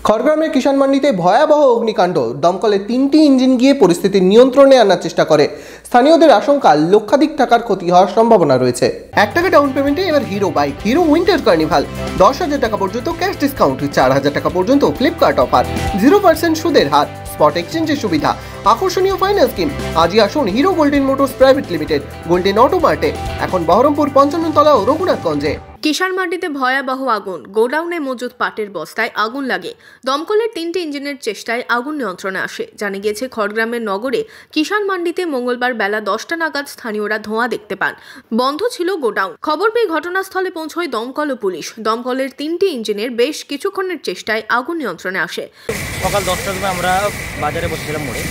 খড়গ্রামের কিষাণ মান্ডিতে ভয়াবহ অগ্নিকাণ্ড। দমকলের 3টি ইঞ্জিন গিয়ে পরিস্থিতি নিয়ন্ত্রণে আনার চেষ্টা করে। স্থানীয়দের আশঙ্কা লক্ষাধিক টাকার ক্ষতি হওয়ার সম্ভাবনা রয়েছে। 1 টাকা ডাউন পেমেন্টে এবার hero bike, hero winter carnival, 10,000 টাকা পর্যন্ত ক্যাশ ডিসকাউন্ট, 4,000 টাকা পর্যন্ত ফ্লিপকার্ট অফার, 0% সুদের হার, স্পট এক্সচেঞ্জের সুবিধা, আকর্ষণীয় ফাইন্যান্স স্কিম। আজই আসুন Hero Golden Motors Private Limited, Golden Auto মার্টে, এখন বহরমপুর 55 তলা ও রঘুনাথগঞ্জে। কিষাণ মান্ডিতে ভয়াবহ আগুন। গোডাউনে মজুত পাটের বস্তায় আগুন লাগে। দমকলের 3টি ইঞ্জিনের চেষ্টায় আগুন নিয়ন্ত্রণে আসে। জানা গিয়েছে, খড়গ্রামের নগরে কিষাণ মান্ডিতে মঙ্গলবার বেলা 10টা নাগাদ স্থানীয়রা ধোঁয়া দেখতে পান। বন্ধ ছিল গোডাউন। খবর পেয়ে ঘটনাস্থলে পৌঁছয় দমকল ও পুলিশ। দমকলের 3টি ইঞ্জিনের বেশ কিছুক্ষণের চেষ্টায় আগুন নিয়ন্ত্রণে আসে। সকাল 10টার সময় আমরা বাজারে বসেছিলাম মোড়ে,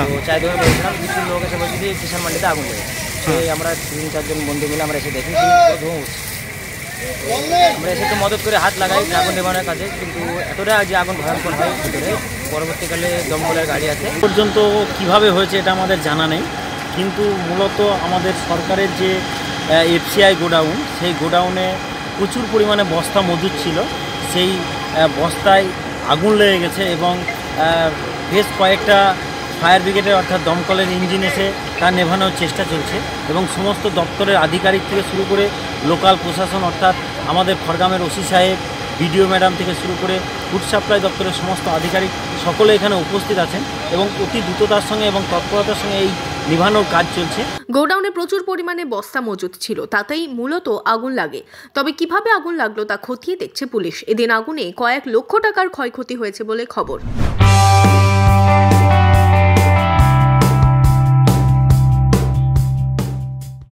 তো চায়ের দোকানে বসেছিলাম। কিছু লোক এসে বলছে যে কিষাণ মান্ডিতে আগুন লেগেছে। সেই আমরা 3-4 জন বন্ধু মিলে আমরা এসে দেখি ধোঁয়া উঠছে। আমরা এসে একটু মদত করে হাত লাগাই আগুন নেভানোর কাজে, কিন্তু এতটা যে আগুন ভয়ঙ্কর হয় ভিতরে। পরবর্তীকালে দমকলের গাড়ি আছে। পর্যন্ত কিভাবে হয়েছে এটা আমাদের জানা নেই, কিন্তু মূলত আমাদের সরকারের যে এফসিআই গোডাউন, সেই গোডাউনে প্রচুর পরিমাণে বস্তা মজুদ ছিল। সেই বস্তায় আগুন লেগে গেছে এবং বেশ কয়েকটা ফায়ার ব্রিগেডের অর্থাৎ দমকলের ইঞ্জিন এসে তা নেভানোর চেষ্টা চলছে এবং সমস্ত দপ্তরের আধিকারিক থেকে শুরু করে লোকাল প্রশাসন অর্থাৎ আমাদের খড়গ্রামের ওসি সাহেব, বিডিও ম্যাডাম থেকে শুরু করে ফুড সাপ্লাই দপ্তরের সমস্ত আধিকারিক সকলে এখানে উপস্থিত আছেন এবং অতি দ্রুততার সঙ্গে এবং তৎপরতার সঙ্গে এই নিভানোর কাজ চলছে। গোডাউনে প্রচুর পরিমাণে বস্তা মজুদ ছিল, তাতেই মূলত আগুন লাগে। তবে কিভাবে আগুন লাগলো তা খতিয়ে দেখছে পুলিশ। এদিন আগুনে কয়েক লক্ষ টাকার ক্ষয়ক্ষতি হয়েছে বলে খবর।